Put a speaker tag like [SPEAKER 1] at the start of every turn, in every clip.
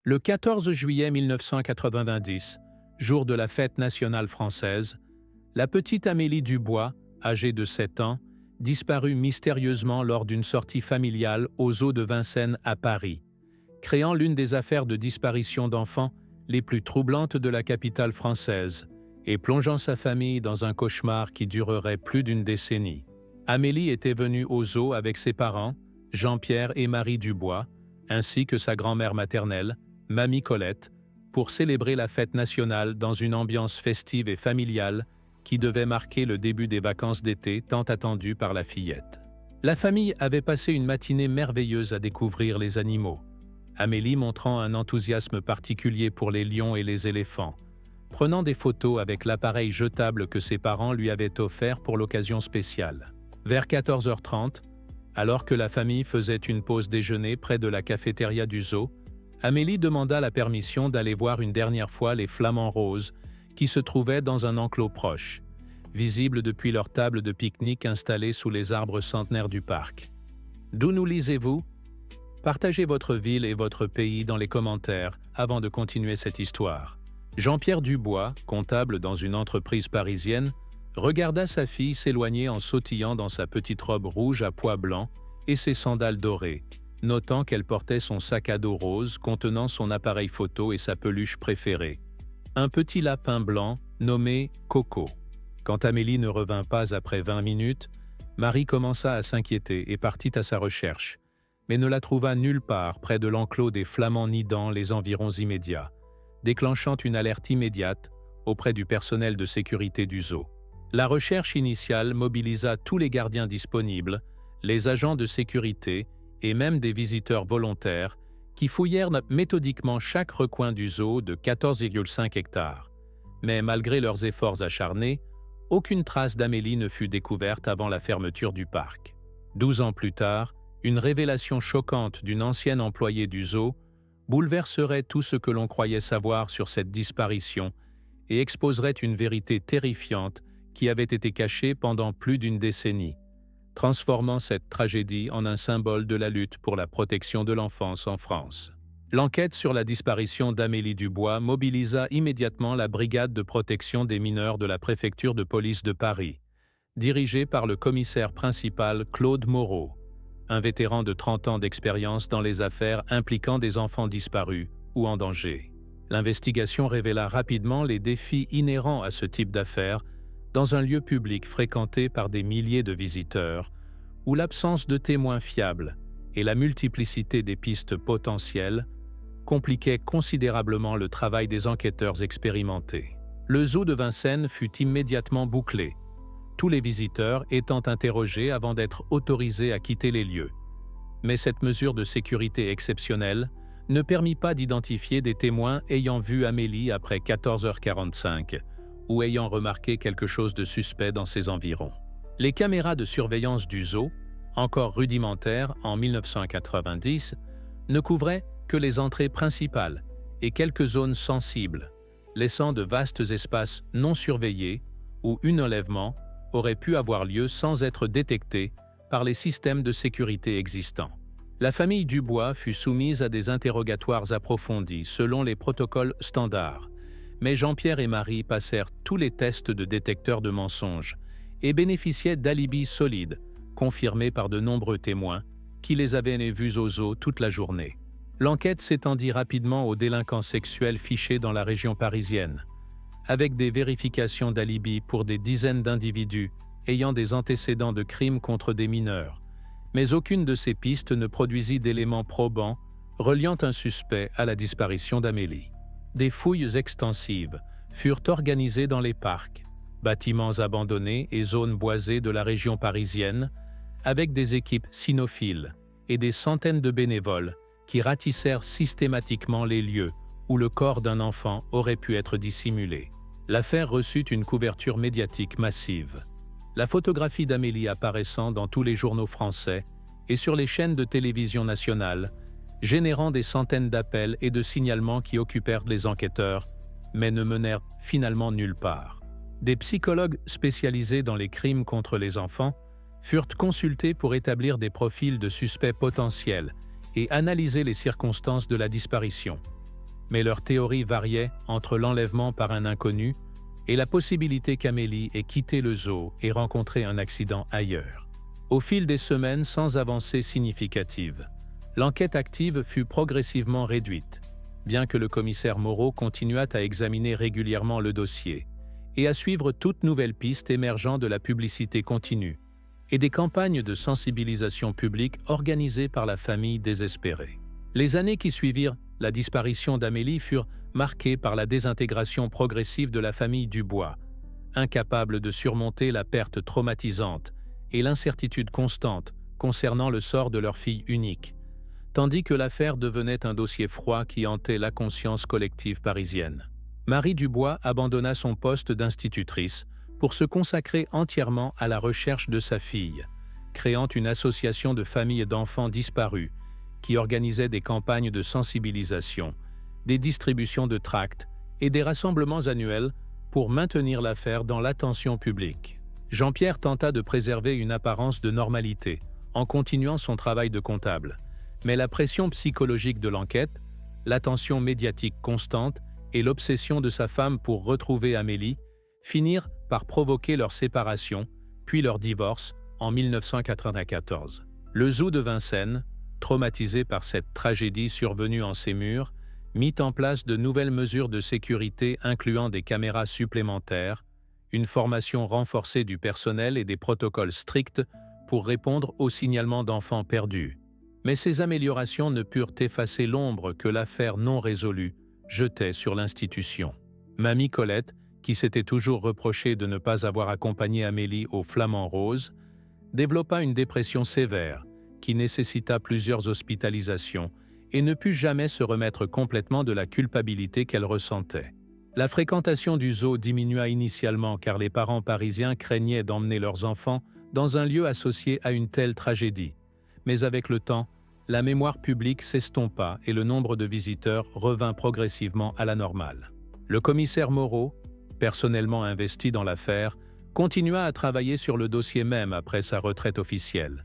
[SPEAKER 1] Le 14 juillet 1990, jour de la fête nationale française, la petite Amélie Dubois, âgée de 7 ans, disparut mystérieusement lors d'une sortie familiale aux eaux de Vincennes à Paris, créant l'une des affaires de disparition d'enfants les plus troublantes de la capitale française et plongeant sa famille dans un cauchemar qui durerait plus d'une décennie. Amélie était venue aux eaux avec ses parents, Jean-Pierre et Marie Dubois, ainsi que sa grand-mère maternelle, Mamie Colette, pour célébrer la fête nationale dans une ambiance festive et familiale qui devait marquer le début des vacances d'été tant attendues par la fillette. La famille avait passé une matinée merveilleuse à découvrir les animaux, Amélie montrant un enthousiasme particulier pour les lions et les éléphants, prenant des photos avec l'appareil jetable que ses parents lui avaient offert pour l'occasion spéciale. Vers 14h30, alors que la famille faisait une pause déjeuner près de la cafétéria du zoo, Amélie demanda la permission d'aller voir une dernière fois les flamants roses qui se trouvaient dans un enclos proche, visible depuis leur table de pique-nique installée sous les arbres centenaires du parc. D'où nous lisez-vous? Partagez votre ville et votre pays dans les commentaires avant de continuer cette histoire. Jean-Pierre Dubois, comptable dans une entreprise parisienne, regarda sa fille s'éloigner en sautillant dans sa petite robe rouge à pois blancs et ses sandales dorées, notant qu'elle portait son sac à dos rose contenant son appareil photo et sa peluche préférée, un petit lapin blanc nommé Coco. Quand Amélie ne revint pas après 20 minutes, Marie commença à s'inquiéter et partit à sa recherche, mais ne la trouva nulle part près de l'enclos des flamands nidant les environs immédiats, déclenchant une alerte immédiate auprès du personnel de sécurité du zoo. La recherche initiale mobilisa tous les gardiens disponibles, les agents de sécurité et même des visiteurs volontaires qui fouillèrent méthodiquement chaque recoin du zoo de 14,5 hectares. Mais malgré leurs efforts acharnés, aucune trace d'Amélie ne fut découverte avant la fermeture du parc. 12 ans plus tard, une révélation choquante d'une ancienne employée du zoo bouleverserait tout ce que l'on croyait savoir sur cette disparition et exposerait une vérité terrifiante qui avait été cachée pendant plus d'une décennie, transformant cette tragédie en un symbole de la lutte pour la protection de l'enfance en France. L'enquête sur la disparition d'Amélie Dubois mobilisa immédiatement la brigade de protection des mineurs de la préfecture de police de Paris, dirigée par le commissaire principal Claude Moreau, un vétéran de 30 ans d'expérience dans les affaires impliquant des enfants disparus ou en danger. L'investigation révéla rapidement les défis inhérents à ce type d'affaires dans un lieu public fréquenté par des milliers de visiteurs, où l'absence de témoins fiables et la multiplicité des pistes potentielles compliquaient considérablement le travail des enquêteurs expérimentés. Le zoo de Vincennes fut immédiatement bouclé, tous les visiteurs étant interrogés avant d'être autorisés à quitter les lieux. Mais cette mesure de sécurité exceptionnelle ne permit pas d'identifier des témoins ayant vu Amélie après 14h45, ou ayant remarqué quelque chose de suspect dans ses environs. Les caméras de surveillance du zoo, encore rudimentaires en 1990, ne couvraient que les entrées principales et quelques zones sensibles, laissant de vastes espaces non surveillés où un enlèvement aurait pu avoir lieu sans être détecté par les systèmes de sécurité existants. La famille Dubois fut soumise à des interrogatoires approfondis selon les protocoles standards, mais Jean-Pierre et Marie passèrent tous les tests de détecteurs de mensonges et bénéficiaient d'alibis solides, confirmés par de nombreux témoins, qui les avaient vus aux zoo toute la journée. L'enquête s'étendit rapidement aux délinquants sexuels fichés dans la région parisienne, avec des vérifications d'alibis pour des dizaines d'individus ayant des antécédents de crimes contre des mineurs, mais aucune de ces pistes ne produisit d'éléments probants reliant un suspect à la disparition d'Amélie. Des fouilles extensives furent organisées dans les parcs, bâtiments abandonnés et zones boisées de la région parisienne, avec des équipes cynophiles et des centaines de bénévoles qui ratissèrent systématiquement les lieux où le corps d'un enfant aurait pu être dissimulé. L'affaire reçut une couverture médiatique massive. La photographie d'Amélie apparaissant dans tous les journaux français et sur les chaînes de télévision nationales, générant des centaines d'appels et de signalements qui occupèrent les enquêteurs, mais ne menèrent finalement nulle part. Des psychologues spécialisés dans les crimes contre les enfants furent consultés pour établir des profils de suspects potentiels et analyser les circonstances de la disparition. mais leurs théories variaient entre l'enlèvement par un inconnu et la possibilité qu'Amélie ait quitté le zoo et rencontré un accident ailleurs. Au fil des semaines sans avancée significative, l'enquête active fut progressivement réduite, bien que le commissaire Moreau continuât à examiner régulièrement le dossier et à suivre toute nouvelle piste émergeant de la publicité continue et des campagnes de sensibilisation publique organisées par la famille désespérée. Les années qui suivirent la disparition d'Amélie furent marquées par la désintégration progressive de la famille Dubois, incapable de surmonter la perte traumatisante et l'incertitude constante concernant le sort de leur fille unique, tandis que l'affaire devenait un dossier froid qui hantait la conscience collective parisienne. Marie Dubois abandonna son poste d'institutrice pour se consacrer entièrement à la recherche de sa fille, créant une association de familles d'enfants disparus qui organisait des campagnes de sensibilisation, des distributions de tracts et des rassemblements annuels pour maintenir l'affaire dans l'attention publique. Jean-Pierre tenta de préserver une apparence de normalité en continuant son travail de comptable, mais la pression psychologique de l'enquête, l'attention médiatique constante et l'obsession de sa femme pour retrouver Amélie finirent par provoquer leur séparation, puis leur divorce en 1994. Le zoo de Vincennes, traumatisé par cette tragédie survenue en ses murs, mit en place de nouvelles mesures de sécurité incluant des caméras supplémentaires, une formation renforcée du personnel et des protocoles stricts pour répondre aux signalements d'enfants perdus. Mais ces améliorations ne purent effacer l'ombre que l'affaire non résolue jetait sur l'institution. Mamie Colette, qui s'était toujours reproché de ne pas avoir accompagné Amélie au Flamand Rose, développa une dépression sévère qui nécessita plusieurs hospitalisations et ne put jamais se remettre complètement de la culpabilité qu'elle ressentait. La fréquentation du zoo diminua initialement car les parents parisiens craignaient d'emmener leurs enfants dans un lieu associé à une telle tragédie. Mais avec le temps, la mémoire publique s'estompa et le nombre de visiteurs revint progressivement à la normale. Le commissaire Moreau, personnellement investi dans l'affaire, continua à travailler sur le dossier même après sa retraite officielle,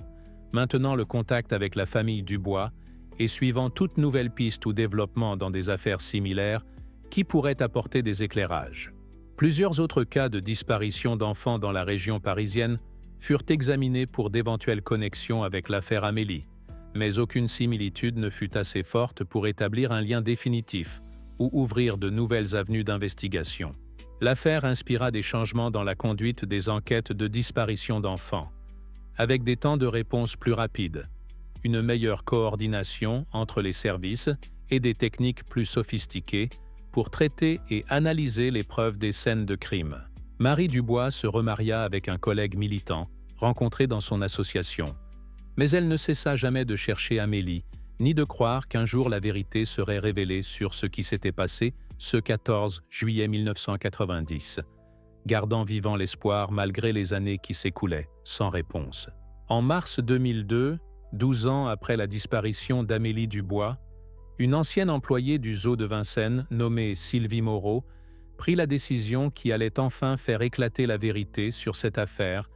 [SPEAKER 1] maintenant le contact avec la famille Dubois et suivant toute nouvelle piste ou développement dans des affaires similaires qui pourraient apporter des éclairages. Plusieurs autres cas de disparition d'enfants dans la région parisienne furent examinés pour d'éventuelles connexions avec l'affaire Amélie, mais aucune similitude ne fut assez forte pour établir un lien définitif ou ouvrir de nouvelles avenues d'investigation. L'affaire inspira des changements dans la conduite des enquêtes de disparition d'enfants, avec des temps de réponse plus rapides, une meilleure coordination entre les services et des techniques plus sophistiquées pour traiter et analyser les preuves des scènes de crime. Marie Dubois se remaria avec un collègue militant, rencontré dans son association, mais elle ne cessa jamais de chercher Amélie, ni de croire qu'un jour la vérité serait révélée sur ce qui s'était passé ce 14 juillet 1990, gardant vivant l'espoir malgré les années qui s'écoulaient, sans réponse. En mars 2002, 12 ans après la disparition d'Amélie Dubois, une ancienne employée du zoo de Vincennes, nommée Sylvie Moreau, prit la décision qui allait enfin faire éclater la vérité sur cette affaire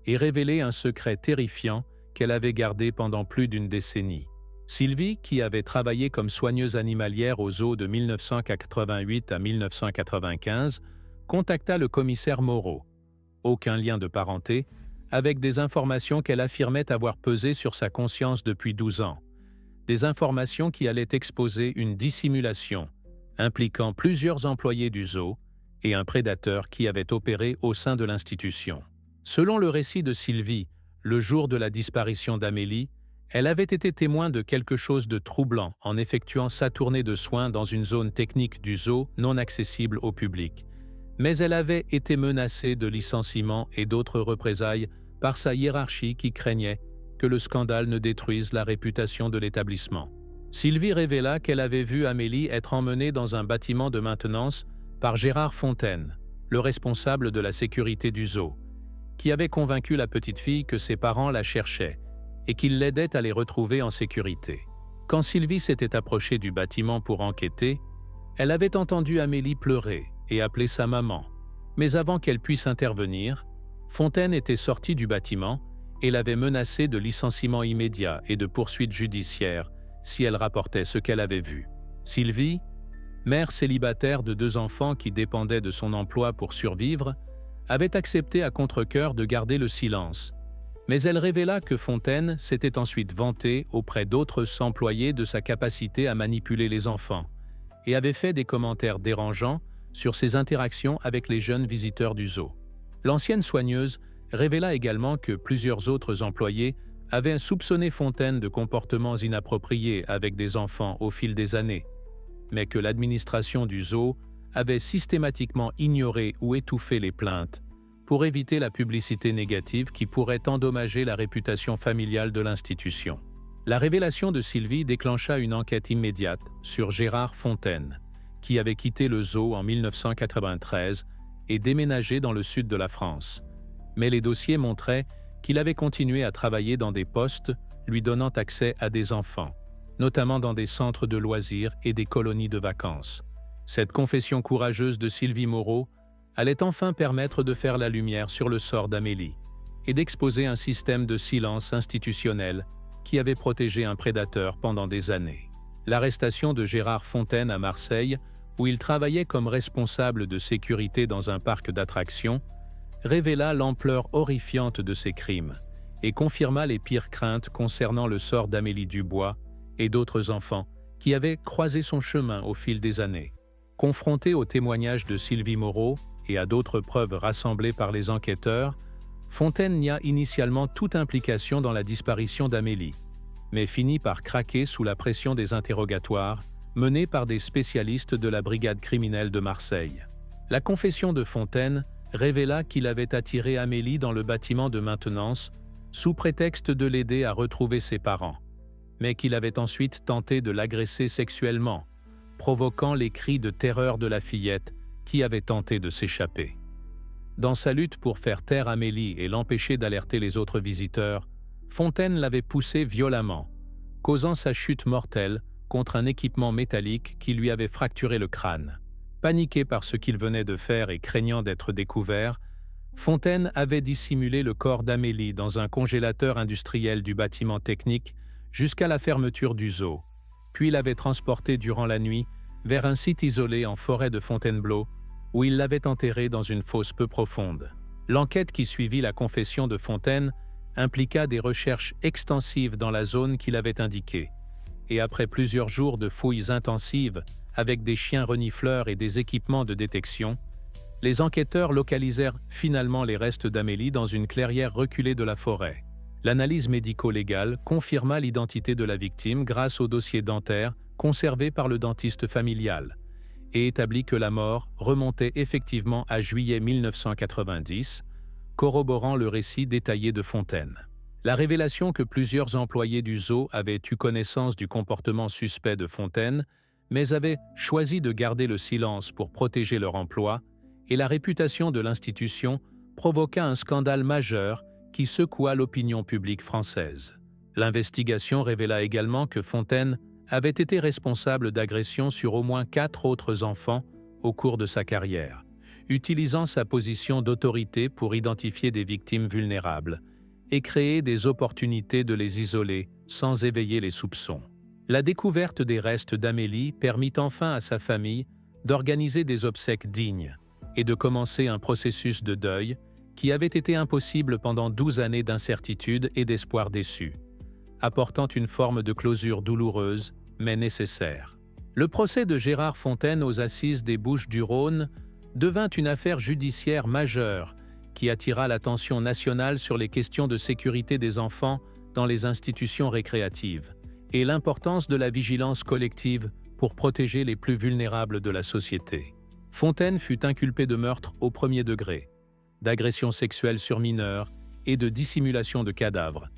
[SPEAKER 1] et révéler un secret terrifiant qu'elle avait gardé pendant plus d'une décennie. Sylvie, qui avait travaillé comme soigneuse animalière au zoo de 1988 à 1995, contacta le commissaire Moreau, aucun lien de parenté, avec des informations qu'elle affirmait avoir pesé sur sa conscience depuis 12 ans. Des informations qui allaient exposer une dissimulation, impliquant plusieurs employés du zoo et un prédateur qui avait opéré au sein de l'institution. Selon le récit de Sylvie, le jour de la disparition d'Amélie, elle avait été témoin de quelque chose de troublant en effectuant sa tournée de soins dans une zone technique du zoo non accessible au public. Mais elle avait été menacée de licenciement et d'autres représailles par sa hiérarchie qui craignait que le scandale ne détruise la réputation de l'établissement. Sylvie révéla qu'elle avait vu Amélie être emmenée dans un bâtiment de maintenance par Gérard Fontaine, le responsable de la sécurité du zoo, qui avait convaincu la petite fille que ses parents la cherchaient et qu'il l'aidait à les retrouver en sécurité. Quand Sylvie s'était approchée du bâtiment pour enquêter, elle avait entendu Amélie pleurer et appeler sa maman. Mais avant qu'elle puisse intervenir, Fontaine était sorti du bâtiment et l'avait menacée de licenciement immédiat et de poursuites judiciaires si elle rapportait ce qu'elle avait vu. Sylvie, mère célibataire de 2 enfants qui dépendaient de son emploi pour survivre, avait accepté à contre-cœur de garder le silence. Mais elle révéla que Fontaine s'était ensuite vanté auprès d'autres employés de sa capacité à manipuler les enfants et avait fait des commentaires dérangeants sur ses interactions avec les jeunes visiteurs du zoo. L'ancienne soigneuse révéla également que plusieurs autres employés avaient soupçonné Fontaine de comportements inappropriés avec des enfants au fil des années, mais que l'administration du zoo avait systématiquement ignoré ou étouffé les plaintes pour éviter la publicité négative qui pourrait endommager la réputation familiale de l'institution. La révélation de Sylvie déclencha une enquête immédiate sur Gérard Fontaine, qui avait quitté le zoo en 1993 et déménagé dans le sud de la France. Mais les dossiers montraient qu'il avait continué à travailler dans des postes lui donnant accès à des enfants, notamment dans des centres de loisirs et des colonies de vacances. Cette confession courageuse de Sylvie Moreau allait enfin permettre de faire la lumière sur le sort d'Amélie et d'exposer un système de silence institutionnel qui avait protégé un prédateur pendant des années. L'arrestation de Gérard Fontaine à Marseille, où il travaillait comme responsable de sécurité dans un parc d'attractions, révéla l'ampleur horrifiante de ces crimes et confirma les pires craintes concernant le sort d'Amélie Dubois et d'autres enfants qui avaient croisé son chemin au fil des années. Confronté aux témoignages de Sylvie Moreau et à d'autres preuves rassemblées par les enquêteurs, Fontaine nia initialement toute implication dans la disparition d'Amélie, mais finit par craquer sous la pression des interrogatoires menés par des spécialistes de la brigade criminelle de Marseille. La confession de Fontaine révéla qu'il avait attiré Amélie dans le bâtiment de maintenance sous prétexte de l'aider à retrouver ses parents, mais qu'il avait ensuite tenté de l'agresser sexuellement, provoquant les cris de terreur de la fillette qui avait tenté de s'échapper. Dans sa lutte pour faire taire Amélie et l'empêcher d'alerter les autres visiteurs, Fontaine l'avait poussée violemment, causant sa chute mortelle contre un équipement métallique qui lui avait fracturé le crâne. Paniqué par ce qu'il venait de faire et craignant d'être découvert, Fontaine avait dissimulé le corps d'Amélie dans un congélateur industriel du bâtiment technique jusqu'à la fermeture du zoo, puis l'avait transportée durant la nuit vers un site isolé en forêt de Fontainebleau, où il l'avait enterrée dans une fosse peu profonde. L'enquête qui suivit la confession de Fontaine impliqua des recherches extensives dans la zone qu'il avait indiquée, et après plusieurs jours de fouilles intensives avec des chiens renifleurs et des équipements de détection, les enquêteurs localisèrent finalement les restes d'Amélie dans une clairière reculée de la forêt. L'analyse médico-légale confirma l'identité de la victime grâce au dossier dentaire conservé par le dentiste familial et établit que la mort remontait effectivement à juillet 1990, corroborant le récit détaillé de Fontaine. La révélation que plusieurs employés du zoo avaient eu connaissance du comportement suspect de Fontaine, mais avaient choisi de garder le silence pour protéger leur emploi, et la réputation de l'institution provoqua un scandale majeur qui secoua l'opinion publique française. L'investigation révéla également que Fontaine avait été responsable d'agressions sur au moins 4 autres enfants au cours de sa carrière, utilisant sa position d'autorité pour identifier des victimes vulnérables et créer des opportunités de les isoler sans éveiller les soupçons. La découverte des restes d'Amélie permit enfin à sa famille d'organiser des obsèques dignes et de commencer un processus de deuil qui avait été impossible pendant 12 années d'incertitude et d'espoir déçu, apportant une forme de closure douloureuse mais nécessaire. Le procès de Gérard Fontaine aux assises des Bouches-du-Rhône devint une affaire judiciaire majeure qui attira l'attention nationale sur les questions de sécurité des enfants dans les institutions récréatives et l'importance de la vigilance collective pour protéger les plus vulnérables de la société. Fontaine fut inculpé de meurtre au premier degré, d'agression sexuelle sur mineurs et de dissimulation de cadavres,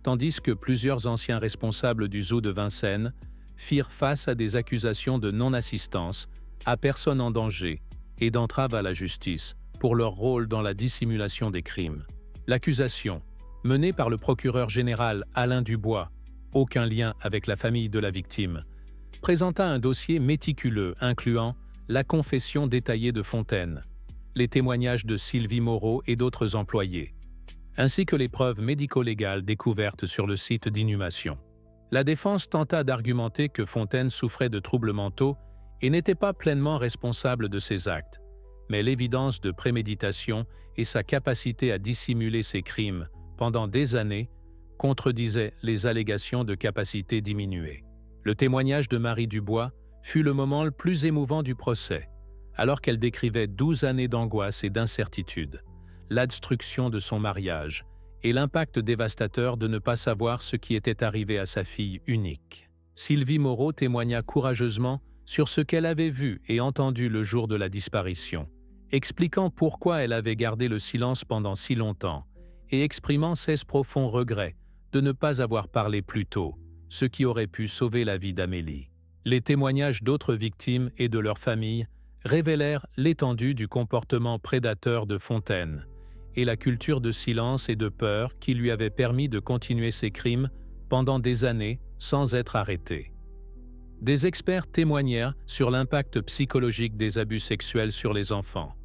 [SPEAKER 1] tandis que plusieurs anciens responsables du zoo de Vincennes firent face à des accusations de non-assistance à personne en danger et d'entrave à la justice pour leur rôle dans la dissimulation des crimes. L'accusation, menée par le procureur général Alain Dubois, aucun lien avec la famille de la victime, présenta un dossier méticuleux incluant la confession détaillée de Fontaine, les témoignages de Sylvie Moreau et d'autres employés, ainsi que les preuves médico-légales découvertes sur le site d'inhumation. La défense tenta d'argumenter que Fontaine souffrait de troubles mentaux et n'était pas pleinement responsable de ses actes, mais l'évidence de préméditation et sa capacité à dissimuler ses crimes pendant des années contredisaient les allégations de capacité diminuée. Le témoignage de Marie Dubois fut le moment le plus émouvant du procès, alors qu'elle décrivait 12 années d'angoisse et d'incertitude, la destruction de son mariage et l'impact dévastateur de ne pas savoir ce qui était arrivé à sa fille unique. Sylvie Moreau témoigna courageusement sur ce qu'elle avait vu et entendu le jour de la disparition, expliquant pourquoi elle avait gardé le silence pendant si longtemps et exprimant ses profonds regrets de ne pas avoir parlé plus tôt, ce qui aurait pu sauver la vie d'Amélie. Les témoignages d'autres victimes et de leurs familles révélèrent l'étendue du comportement prédateur de Fontaine et la culture de silence et de peur qui lui avait permis de continuer ses crimes pendant des années sans être arrêté. Des experts témoignèrent sur l'impact psychologique des abus sexuels sur les enfants,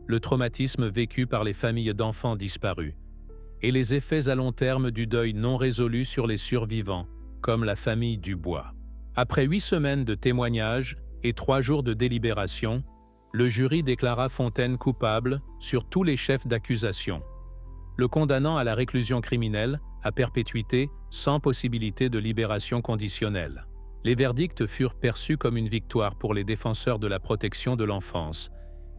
[SPEAKER 1] le traumatisme vécu par les familles d'enfants disparus, et les effets à long terme du deuil non résolu sur les survivants, comme la famille Dubois. Après 8 semaines de témoignages et 3 jours de délibération, le jury déclara Fontaine coupable sur tous les chefs d'accusation, le condamnant à la réclusion criminelle à perpétuité sans possibilité de libération conditionnelle. Les verdicts furent perçus comme une victoire pour les défenseurs de la protection de l'enfance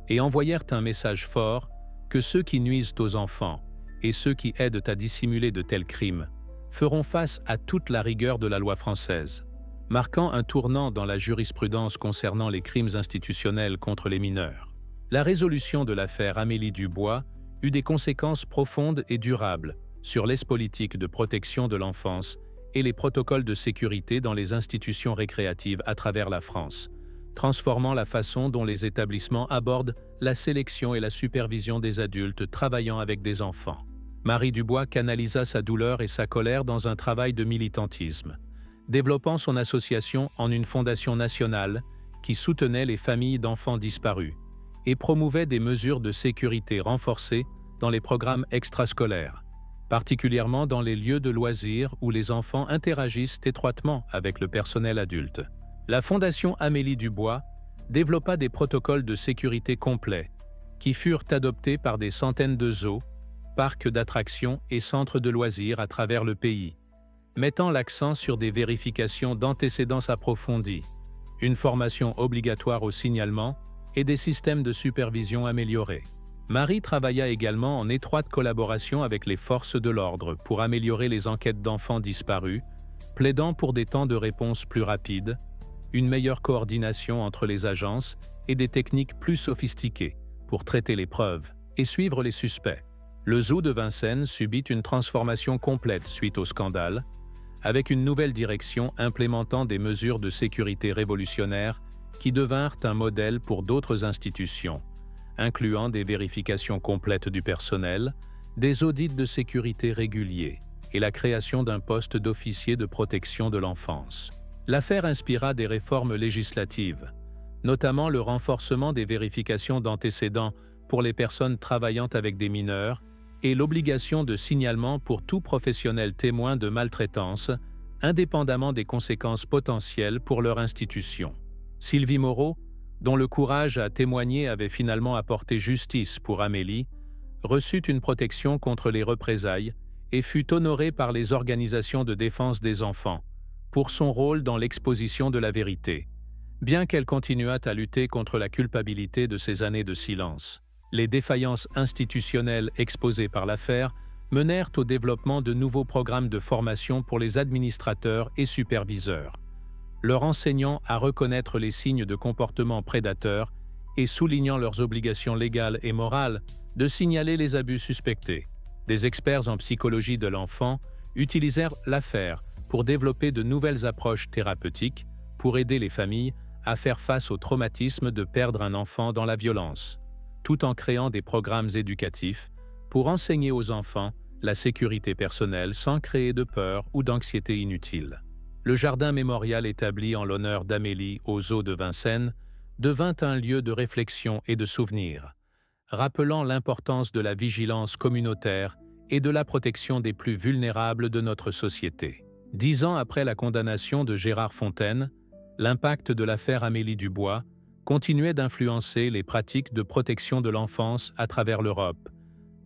[SPEAKER 1] et envoyèrent un message fort que ceux qui nuisent aux enfants et ceux qui aident à dissimuler de tels crimes feront face à toute la rigueur de la loi française, marquant un tournant dans la jurisprudence concernant les crimes institutionnels contre les mineurs. La résolution de l'affaire Amélie Dubois eut des conséquences profondes et durables sur les politiques de protection de l'enfance et les protocoles de sécurité dans les institutions récréatives à travers la France, transformant la façon dont les établissements abordent la sélection et la supervision des adultes travaillant avec des enfants. Marie Dubois canalisa sa douleur et sa colère dans un travail de militantisme, développant son association en une fondation nationale qui soutenait les familles d'enfants disparus et promouvait des mesures de sécurité renforcées dans les programmes extrascolaires, particulièrement dans les lieux de loisirs où les enfants interagissent étroitement avec le personnel adulte. La Fondation Amélie Dubois développa des protocoles de sécurité complets qui furent adoptés par des centaines de zoos, parcs d'attractions et centres de loisirs à travers le pays, mettant l'accent sur des vérifications d'antécédents approfondies, une formation obligatoire au signalement et des systèmes de supervision améliorés. Marie travailla également en étroite collaboration avec les forces de l'ordre pour améliorer les enquêtes d'enfants disparus, plaidant pour des temps de réponse plus rapides, une meilleure coordination entre les agences et des techniques plus sophistiquées pour traiter les preuves et suivre les suspects. Le zoo de Vincennes subit une transformation complète suite au scandale, avec une nouvelle direction implémentant des mesures de sécurité révolutionnaires qui devinrent un modèle pour d'autres institutions, incluant des vérifications complètes du personnel, des audits de sécurité réguliers et la création d'un poste d'officier de protection de l'enfance. L'affaire inspira des réformes législatives, notamment le renforcement des vérifications d'antécédents pour les personnes travaillant avec des mineurs et l'obligation de signalement pour tout professionnel témoin de maltraitance, indépendamment des conséquences potentielles pour leur institution. Sylvie Moreau, dont le courage à témoigner avait finalement apporté justice pour Amélie, reçut une protection contre les représailles et fut honorée par les organisations de défense des enfants pour son rôle dans l'exposition de la vérité, bien qu'elle continuât à lutter contre la culpabilité de ces années de silence. Les défaillances institutionnelles exposées par l'affaire menèrent au développement de nouveaux programmes de formation pour les administrateurs et superviseurs, leur enseignant à reconnaître les signes de comportement prédateur et soulignant leurs obligations légales et morales de signaler les abus suspectés. Des experts en psychologie de l'enfant utilisèrent l'affaire pour développer de nouvelles approches thérapeutiques pour aider les familles à faire face au traumatisme de perdre un enfant dans la violence, tout en créant des programmes éducatifs pour enseigner aux enfants la sécurité personnelle sans créer de peur ou d'anxiété inutile. Le jardin mémorial établi en l'honneur d'Amélie au zoo de Vincennes devint un lieu de réflexion et de souvenir, rappelant l'importance de la vigilance communautaire et de la protection des plus vulnérables de notre société. 10 ans après la condamnation de Gérard Fontaine, L'impact de l'affaire Amélie Dubois continuait d'influencer les pratiques de protection de l'enfance à travers l'Europe,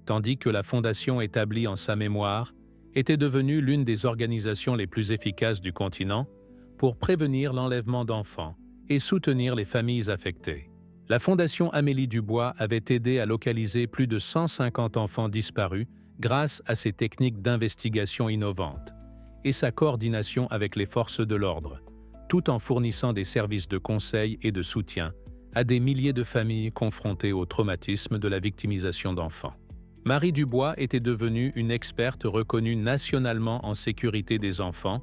[SPEAKER 1] tandis que la fondation établie en sa mémoire était devenue l'une des organisations les plus efficaces du continent pour prévenir l'enlèvement d'enfants et soutenir les familles affectées. La Fondation Amélie Dubois avait aidé à localiser plus de 150 enfants disparus grâce à ses techniques d'investigation innovantes et sa coordination avec les forces de l'ordre, tout en fournissant des services de conseil et de soutien à des milliers de familles confrontées au traumatisme de la victimisation d'enfants. Marie Dubois était devenue une experte reconnue nationalement en sécurité des enfants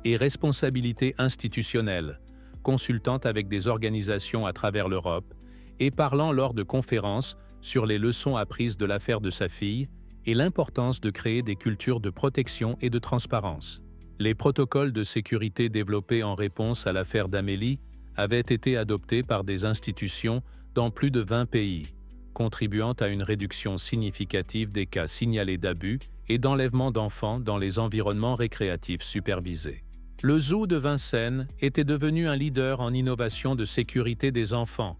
[SPEAKER 1] et responsabilité institutionnelle, consultant avec des organisations à travers l'Europe et parlant lors de conférences sur les leçons apprises de l'affaire de sa fille et l'importance de créer des cultures de protection et de transparence. Les protocoles de sécurité développés en réponse à l'affaire d'Amélie avaient été adoptés par des institutions dans plus de 20 pays, contribuant à une réduction significative des cas signalés d'abus et d'enlèvement d'enfants dans les environnements récréatifs supervisés. Le Zoo de Vincennes était devenu un leader en innovation de sécurité des enfants,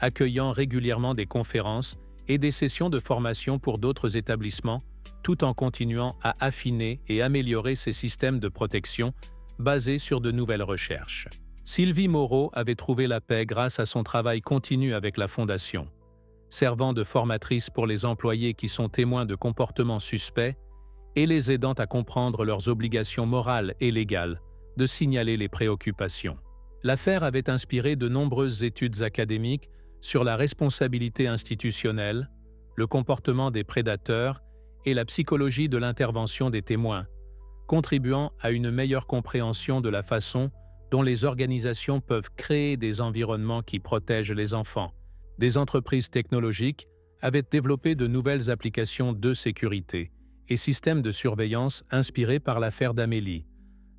[SPEAKER 1] accueillant régulièrement des conférences et des sessions de formation pour d'autres établissements, tout en continuant à affiner et améliorer ses systèmes de protection basés sur de nouvelles recherches. Sylvie Moreau avait trouvé la paix grâce à son travail continu avec la Fondation, servant de formatrice pour les employés qui sont témoins de comportements suspects et les aidant à comprendre leurs obligations morales et légales de signaler les préoccupations. L'affaire avait inspiré de nombreuses études académiques sur la responsabilité institutionnelle, le comportement des prédateurs et la psychologie de l'intervention des témoins, contribuant à une meilleure compréhension de la façon dont les organisations peuvent créer des environnements qui protègent les enfants. Des entreprises technologiques avaient développé de nouvelles applications de sécurité et systèmes de surveillance inspirés par l'affaire d'Amélie,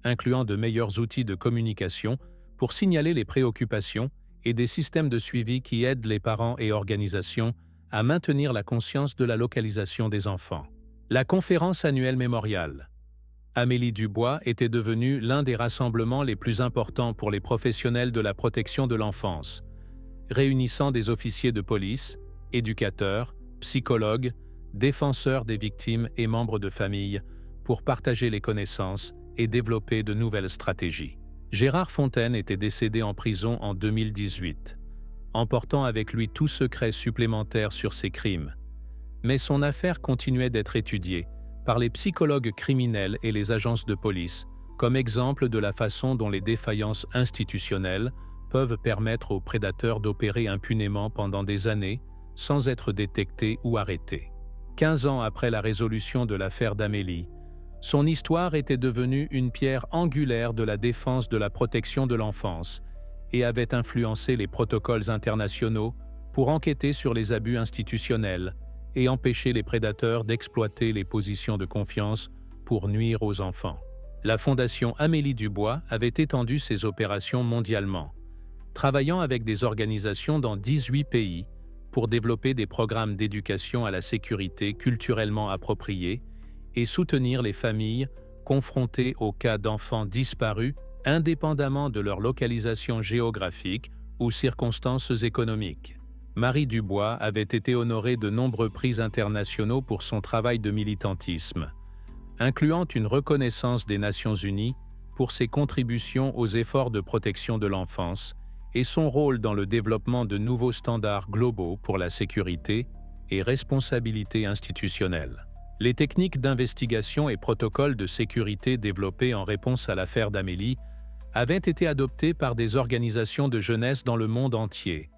[SPEAKER 1] incluant de meilleurs outils de communication pour signaler les préoccupations et des systèmes de suivi qui aident les parents et organisations à maintenir la conscience de la localisation des enfants. La conférence annuelle mémoriale. Amélie Dubois était devenue l'un des rassemblements les plus importants pour les professionnels de la protection de l'enfance, réunissant des officiers de police, éducateurs, psychologues, défenseurs des victimes et membres de famille pour partager les connaissances et développer de nouvelles stratégies. Gérard Fontaine était décédé en prison en 2018, emportant avec lui tout secret supplémentaire sur ses crimes. Mais son affaire continuait d'être étudiée par les psychologues criminels et les agences de police comme exemple de la façon dont les défaillances institutionnelles peuvent permettre aux prédateurs d'opérer impunément pendant des années sans être détectés ou arrêtés. 15 ans après la résolution de l'affaire d'Amélie, son histoire était devenue une pierre angulaire de la défense de la protection de l'enfance et avait influencé les protocoles internationaux pour enquêter sur les abus institutionnels et empêcher les prédateurs d'exploiter les positions de confiance pour nuire aux enfants. La Fondation Amélie Dubois avait étendu ses opérations mondialement, travaillant avec des organisations dans 18 pays pour développer des programmes d'éducation à la sécurité culturellement appropriés et soutenir les familles confrontées aux cas d'enfants disparus indépendamment de leur localisation géographique ou circonstances économiques. Marie Dubois avait été honorée de nombreux prix internationaux pour son travail de militantisme, incluant une reconnaissance des Nations Unies pour ses contributions aux efforts de protection de l'enfance et son rôle dans le développement de nouveaux standards globaux pour la sécurité et responsabilité institutionnelle. Les techniques d'investigation et protocoles de sécurité développés en réponse à l'affaire d'Amélie avaient été adoptés par des organisations de jeunesse dans le monde entier,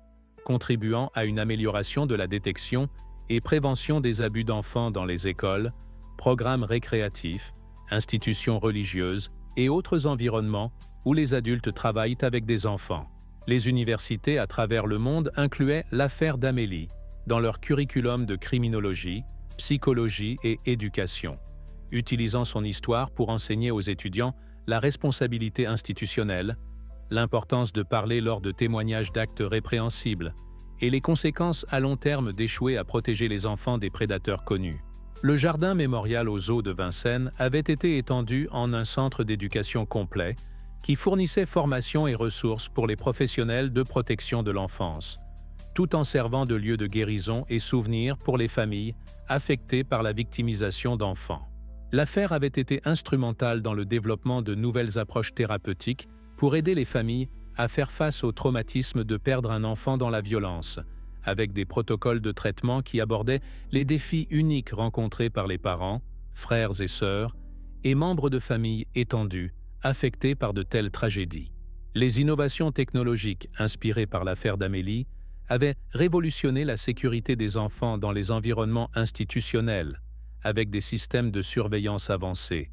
[SPEAKER 1] contribuant à une amélioration de la détection et prévention des abus d'enfants dans les écoles, programmes récréatifs, institutions religieuses et autres environnements où les adultes travaillent avec des enfants. Les universités à travers le monde incluaient l'affaire d'Amélie dans leur curriculum de criminologie, psychologie et éducation, utilisant son histoire pour enseigner aux étudiants la responsabilité institutionnelle, l'importance de parler lors de témoignages d'actes répréhensibles et les conséquences à long terme d'échouer à protéger les enfants des prédateurs connus. Le jardin mémorial au Zoo de Vincennes avait été étendu en un centre d'éducation complet, qui fournissait formation et ressources pour les professionnels de protection de l'enfance, tout en servant de lieu de guérison et souvenir pour les familles affectées par la victimisation d'enfants. L'affaire avait été instrumentale dans le développement de nouvelles approches thérapeutiques pour aider les familles à faire face au traumatisme de perdre un enfant dans la violence, avec des protocoles de traitement qui abordaient les défis uniques rencontrés par les parents, frères et sœurs, et membres de familles étendues, affectés par de telles tragédies. Les innovations technologiques inspirées par l'affaire d'Amélie avaient révolutionné la sécurité des enfants dans les environnements institutionnels, avec des systèmes de surveillance avancés,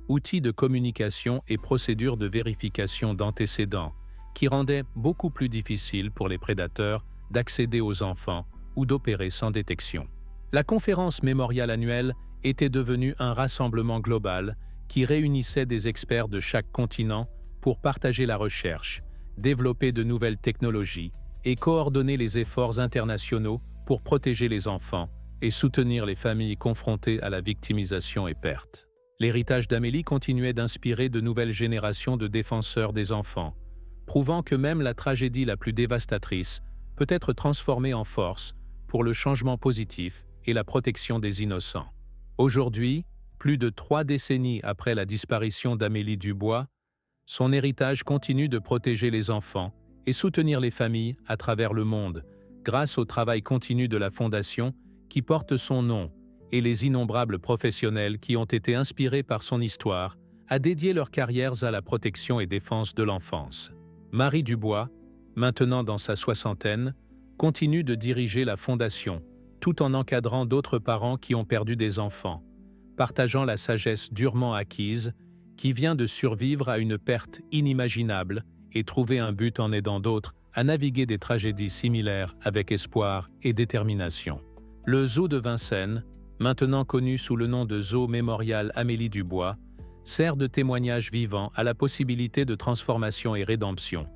[SPEAKER 1] outils de communication et procédures de vérification d'antécédents, qui rendaient beaucoup plus difficile pour les prédateurs d'accéder aux enfants ou d'opérer sans détection. La conférence mémoriale annuelle était devenue un rassemblement global qui réunissait des experts de chaque continent pour partager la recherche, développer de nouvelles technologies et coordonner les efforts internationaux pour protéger les enfants et soutenir les familles confrontées à la victimisation et perte. L'héritage d'Amélie continuait d'inspirer de nouvelles générations de défenseurs des enfants, prouvant que même la tragédie la plus dévastatrice peut être transformée en force pour le changement positif et la protection des innocents. Aujourd'hui, plus de 3 décennies après la disparition d'Amélie Dubois, son héritage continue de protéger les enfants et soutenir les familles à travers le monde, grâce au travail continu de la Fondation qui porte son nom et les innombrables professionnels qui ont été inspirés par son histoire à dédier leurs carrières à la protection et défense de l'enfance. Marie Dubois, maintenant dans sa soixantaine, continue de diriger la Fondation, tout en encadrant d'autres parents qui ont perdu des enfants, partageant la sagesse durement acquise qui vient de survivre à une perte inimaginable et trouver un but en aidant d'autres à naviguer des tragédies similaires avec espoir et détermination. Le Zoo de Vincennes, maintenant connu sous le nom de Zoo Mémorial Amélie Dubois, sert de témoignage vivant à la possibilité de transformation et rédemption,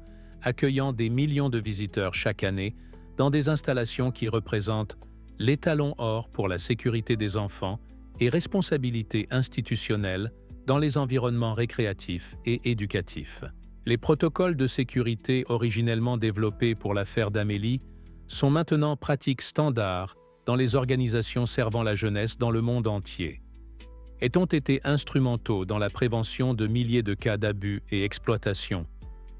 [SPEAKER 1] accueillant des millions de visiteurs chaque année dans des installations qui représentent l'étalon or pour la sécurité des enfants et responsabilité institutionnelle dans les environnements récréatifs et éducatifs. Les protocoles de sécurité originellement développés pour l'affaire d'Amélie sont maintenant pratiques standards dans les organisations servant la jeunesse dans le monde entier, et ont été instrumentaux dans la prévention de milliers de cas d'abus et exploitation,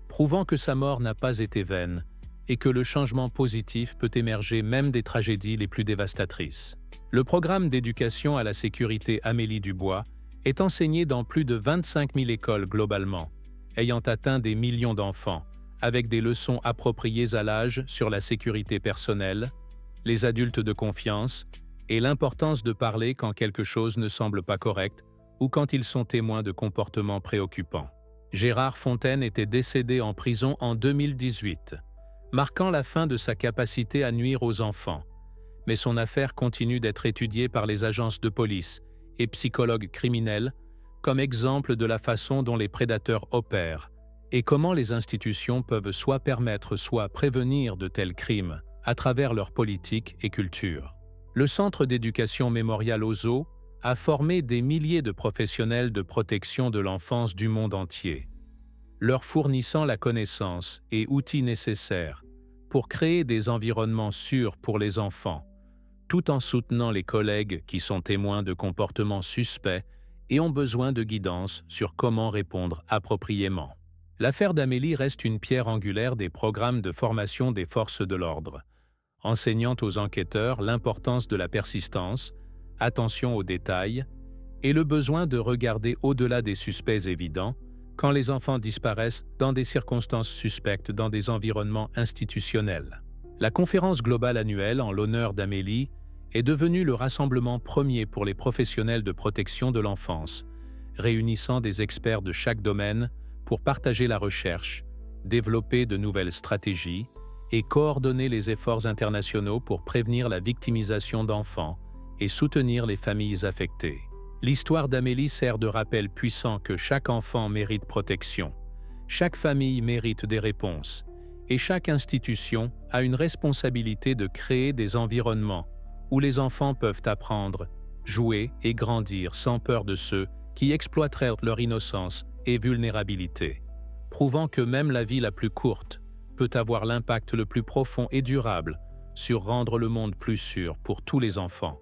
[SPEAKER 1] prouvant que sa mort n'a pas été vaine et que le changement positif peut émerger même des tragédies les plus dévastatrices. Le programme d'éducation à la sécurité Amélie Dubois est enseigné dans plus de 25 000 écoles globalement, ayant atteint des millions d'enfants, avec des leçons appropriées à l'âge sur la sécurité personnelle, les adultes de confiance et l'importance de parler quand quelque chose ne semble pas correct ou quand ils sont témoins de comportements préoccupants. Gérard Fontaine était décédé en prison en 2018, marquant la fin de sa capacité à nuire aux enfants, mais son affaire continue d'être étudiée par les agences de police et psychologues criminels comme exemple de la façon dont les prédateurs opèrent et comment les institutions peuvent soit permettre soit prévenir de tels crimes à travers leur politique et culture. Le Centre d'éducation mémorial au Zoo a formé des milliers de professionnels de protection de l'enfance du monde entier, leur fournissant la connaissance et outils nécessaires pour créer des environnements sûrs pour les enfants, tout en soutenant les collègues qui sont témoins de comportements suspects et ont besoin de guidance sur comment répondre appropriément. L'affaire d'Amélie reste une pierre angulaire des programmes de formation des forces de l'ordre, enseignant aux enquêteurs l'importance de la persistance, attention aux détails et le besoin de regarder au-delà des suspects évidents quand les enfants disparaissent dans des circonstances suspectes dans des environnements institutionnels. La conférence globale annuelle en l'honneur d'Amélie est devenue le rassemblement premier pour les professionnels de protection de l'enfance, réunissant des experts de chaque domaine pour partager la recherche, développer de nouvelles stratégies et coordonner les efforts internationaux pour prévenir la victimisation d'enfants et soutenir les familles affectées. L'histoire d'Amélie sert de rappel puissant que chaque enfant mérite protection, chaque famille mérite des réponses, et chaque institution a une responsabilité de créer des environnements où les enfants peuvent apprendre, jouer et grandir sans peur de ceux qui exploiteraient leur innocence et vulnérabilité. prouvant que même la vie la plus courte peut avoir l'impact le plus profond et durable sur rendre le monde plus sûr pour tous les enfants.